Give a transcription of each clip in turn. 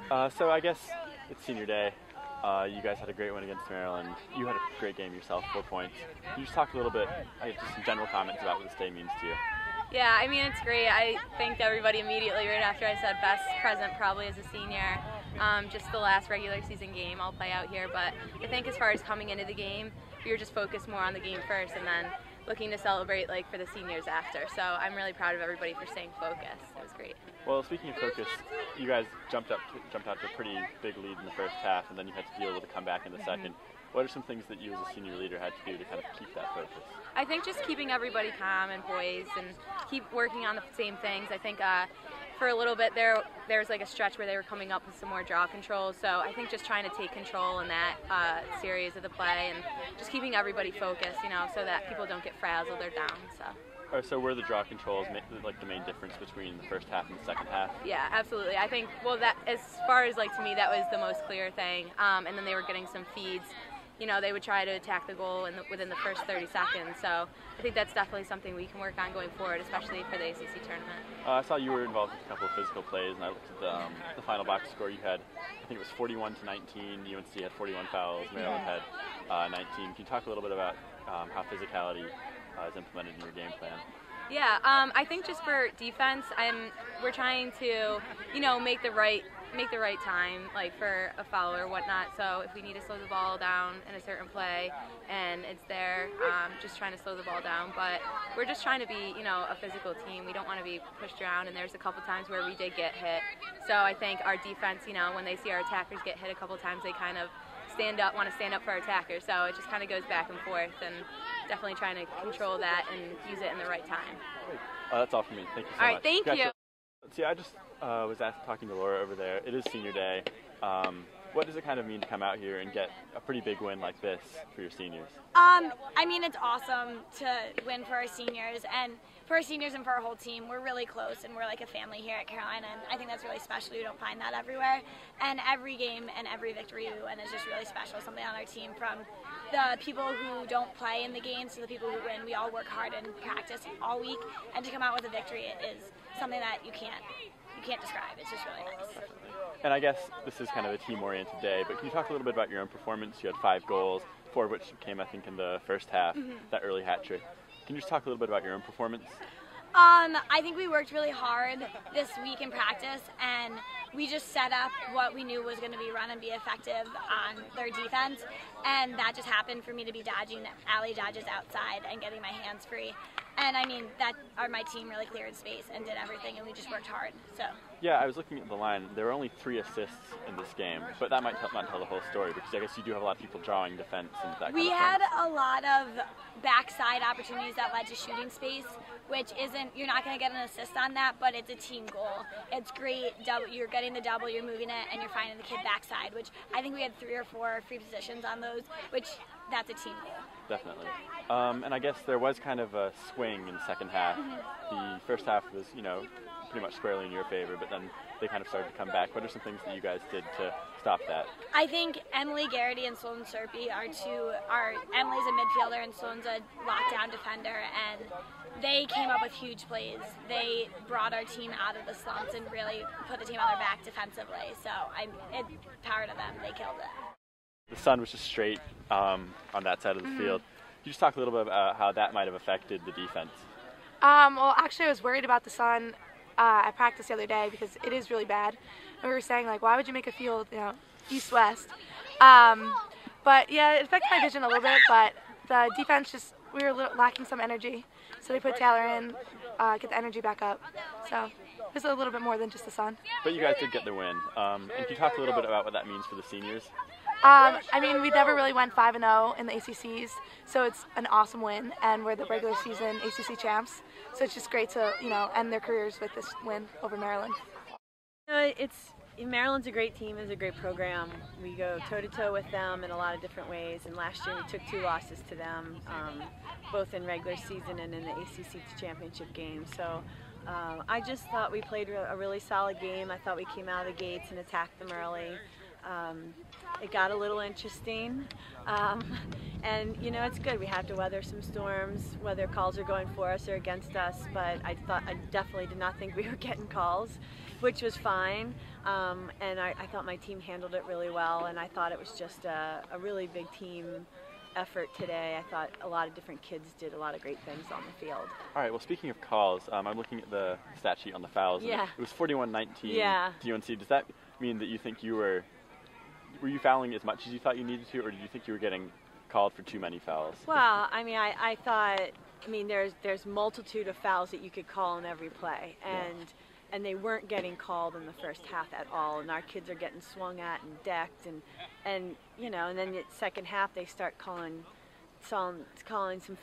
So I guess it's senior day. You guys had a great win against Maryland. You had a great game yourself, 4 points. Can you just talk a little bit, just some general comments about what this day means to you? Yeah, I mean, it's great. I thanked everybody immediately right after I said best present probably as a senior. Just the last regular season game I'll play out here, but I think as far as coming into the game, we were just focused more on the game first and then looking to celebrate like for the seniors after. So I'm really proud of everybody for staying focused. It was great. Well, speaking of focus, you guys jumped out to a pretty big lead in the first half, and then you had to deal with a comeback in the second. What are some things that you as a senior leader had to do to kind of keep that focus? I think just keeping everybody calm and poised and keep working on the same things. I think for a little bit there was like a stretch where they were coming up with some more draw control. So I think just trying to take control in that series of the play and just keeping everybody focused, you know, so that people don't get frazzled or down. So were the draw controls like the main difference between the first half and the second half? Yeah, absolutely. I think, well, that as far as like to me, that was the most clear thing. And then they were getting some feeds. You know, they would try to attack the goal within the first 30 seconds. So I think that's definitely something we can work on going forward, especially for the ACC tournament. I saw you were involved with a couple of physical plays, and I looked at the final box score. You had, I think it was 41-19. UNC had 41 fouls. Maryland had 19. Can you talk a little bit about how physicality is implemented in your game plan? Yeah, I think just for defense, we're trying to, you know, make the right time, like for a foul or whatnot. So if we need to slow the ball down in a certain play and it's there, just trying to slow the ball down. But we're just trying to be, you know, a physical team. We don't want to be pushed around, and there's a couple times where we did get hit. So I think our defense, you know, when they see our attackers get hit a couple times, they kind of want to stand up for our attackers. So it just kind of goes back and forth, and definitely trying to control that and use it in the right time. That's all for me. Thank you so much. All right, thank you. See, I just was talking to Laura over there. It is senior day. What does it kind of mean to come out here and get a pretty big win like this for your seniors? I mean, it's awesome to win for our seniors, and for our whole team. We're really close, and we're like a family here at Carolina, and I think that's really special. You don't find that everywhere, and every game and every victory we win is just really special. Something on our team, from the people who don't play in the games to the people who win. We all work hard and practice all week, and to come out with a victory is something that you can't describe. It's just really nice. And I guess this is kind of a team-oriented day, but can you talk a little bit about your own performance? You had 5 goals, 4 of which came, I think, in the first half, that early hat trick. Can you just talk a little bit about your own performance? I think we worked really hard this week in practice, and we just set up what we knew was going to be run and be effective on their defense, and that just happened for me to be dodging alley dodges outside and getting my hands free. And I mean, my team really cleared space and did everything, and we just worked hard. So. Yeah, I was looking at the line. There were only 3 assists in this game, but that might not tell the whole story, because I guess you do have a lot of people drawing defense and that kind of thing. We had a lot of backside opportunities that led to shooting space, which you're not going to get an assist on that, but it's a team goal. It's great. You're getting the double, you're moving it, and you're finding the kid backside, which I think we had 3 or 4 free positions on those, which that's a team goal. Definitely. And I guess there was kind of a swing in the second half. The first half was, you know, pretty much squarely in your favor, but then they kind of started to come back. What are some things that you guys did to stop that? I think Emily Garrity and Sloan Serpy Emily's a midfielder and Sloan's a lockdown defender, and they came up with huge plays. They brought our team out of the slumps and really put the team on their back defensively. So power to them. They killed it. The sun was just straight on that side of the field. Can you just talk a little bit about how that might have affected the defense? Well, actually, I was worried about the sun at practice the other day because it is really bad. And we were saying, like, why would you make a field, you know, east-west? But yeah, it affected my vision a little bit, but the defense we were lacking some energy. So they put Taylor in, get the energy back up. So it was a little bit more than just the sun. But you guys did get the win. And can you talk a little bit about what that means for the seniors? I mean, we never really went 5-0 in the ACCs, so it's an awesome win, and we're the regular season ACC champs. So it's just great to, you know, end their careers with this win over Maryland. Maryland's a great team, it's a great program. We go toe-to-toe with them in a lot of different ways, and last year we took 2 losses to them, both in regular season and in the ACC championship game. So I just thought we played a really solid game. I thought we came out of the gates and attacked them early. It got a little interesting, and you know, it's good. We have to weather some storms, whether calls are going for us or against us. But I definitely did not think we were getting calls, which was fine. And I thought my team handled it really well, and I thought it was just a really big team effort today. I thought a lot of different kids did a lot of great things on the field. All right, well, speaking of calls, I'm looking at the stat sheet on the fouls. Yeah. It was 41-19 Yeah. to UNC. Does that mean that you think were you fouling as much as you thought you needed to, or did you think you were getting called for too many fouls? Well, I mean, I thought, I mean, there's multitude of fouls that you could call in every play, and they weren't getting called in the first half at all, and our kids are getting swung at and decked, and you know, and then the second half they start calling some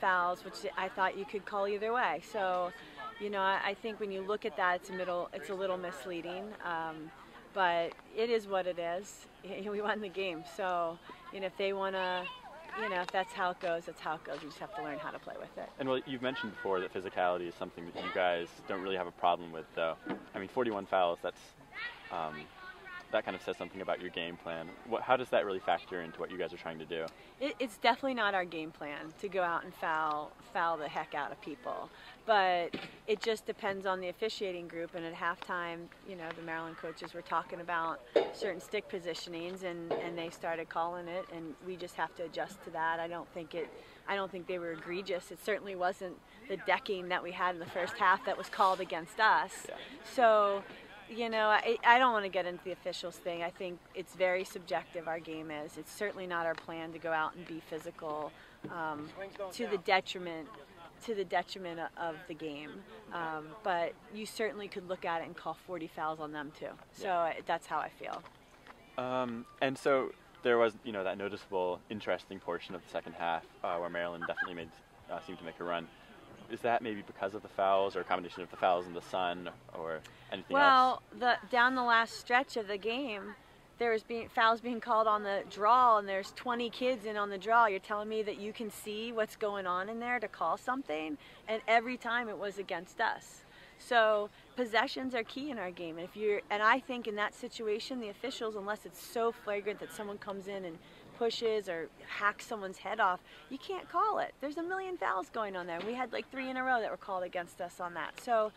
fouls, which I thought you could call either way. So, you know, I think when you look at that, it's a little misleading, but it is what it is. We won the game, so you know, if they want to, you know, if that's how it goes, that's how it goes. We just have to learn how to play with it. And well, you've mentioned before that physicality is something that you guys don't really have a problem with, though. I mean, 41 fouls, that kind of says something about your game plan. How does that really factor into what you guys are trying to do? It's definitely not our game plan to go out and foul the heck out of people. But it just depends on the officiating group. And at halftime, you know, the Maryland coaches were talking about certain stick positionings, and they started calling it, and we just have to adjust to that. I don't think they were egregious. It certainly wasn't the decking that we had in the first half that was called against us. Yeah. So, you know, I don't want to get into the officials thing. I think it's very subjective, our game is. It's certainly not our plan to go out and be physical to the detriment of the game. But you certainly could look at it and call 40 fouls on them too. So that's how I feel. And so there was, you know, that noticeable, interesting portion of the second half where Maryland definitely seemed to make a run. Is that maybe because of the fouls, or a combination of the fouls and the sun, or anything else? Well, down the last stretch of the game, there was fouls being called on the draw, and there's 20 kids in on the draw. You're telling me that you can see what's going on in there to call something? And every time it was against us. So possessions are key in our game. And I think in that situation, the officials, unless it's so flagrant that someone comes in and pushes or hacks someone's head off, you can't call it. There's a million fouls going on there. We had like 3 in a row that were called against us on that. So,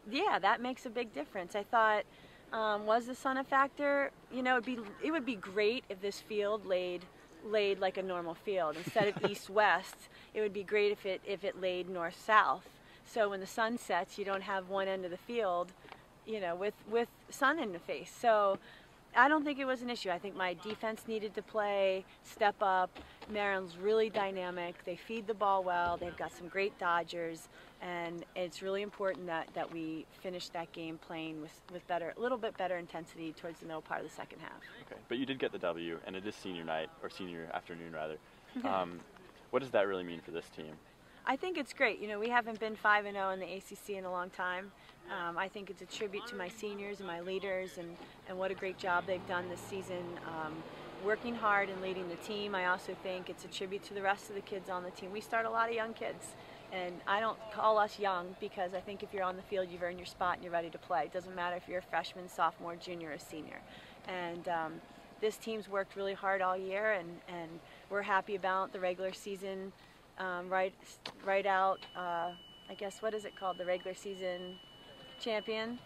yeah, that makes a big difference. I thought, was the sun a factor? You know, it would be great if this field laid like a normal field. Instead of east-west, it would be great if it laid north-south. So when the sun sets, you don't have one end of the field, you know, with sun in the face. So I don't think it was an issue. I think my defense needed to step up. Maryland's really dynamic. They feed the ball well. They've got some great dodgers, and it's really important that we finish that game playing with a little bit better intensity towards the middle part of the second half. Okay, but you did get the W, and it is senior night, or senior afternoon rather. What does that really mean for this team? I think it's great. You know, we haven't been 5-0 in the ACC in a long time. I think it's a tribute to my seniors and my leaders, and what a great job they've done this season, working hard and leading the team. I also think it's a tribute to the rest of the kids on the team. We start a lot of young kids, and I don't call us young because I think if you're on the field, you've earned your spot and you're ready to play. It doesn't matter if you're a freshman, sophomore, junior, or senior. And this team's worked really hard all year, and we're happy about the regular season. Right out, I guess, what is it called? The regular season champion.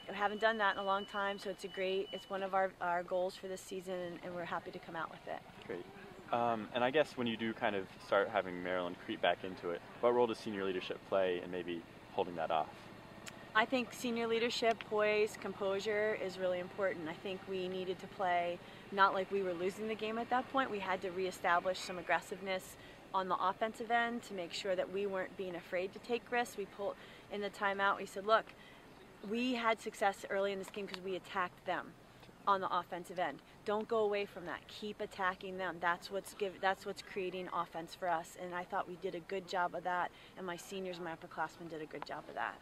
We haven't done that in a long time, so it's one of our goals for this season, and we're happy to come out with it. Great. And I guess when you do kind of start having Maryland creep back into it, what role does senior leadership play in maybe holding that off? I think senior leadership, poise, composure is really important. I think we needed to play not like we were losing the game at that point. We had to reestablish some aggressiveness on the offensive end to make sure that we weren't being afraid to take risks. We pulled in the timeout. We said, look, we had success early in this game because we attacked them on the offensive end. Don't go away from that. Keep attacking them. That's what's creating offense for us. And I thought we did a good job of that, and my seniors and my upperclassmen did a good job of that.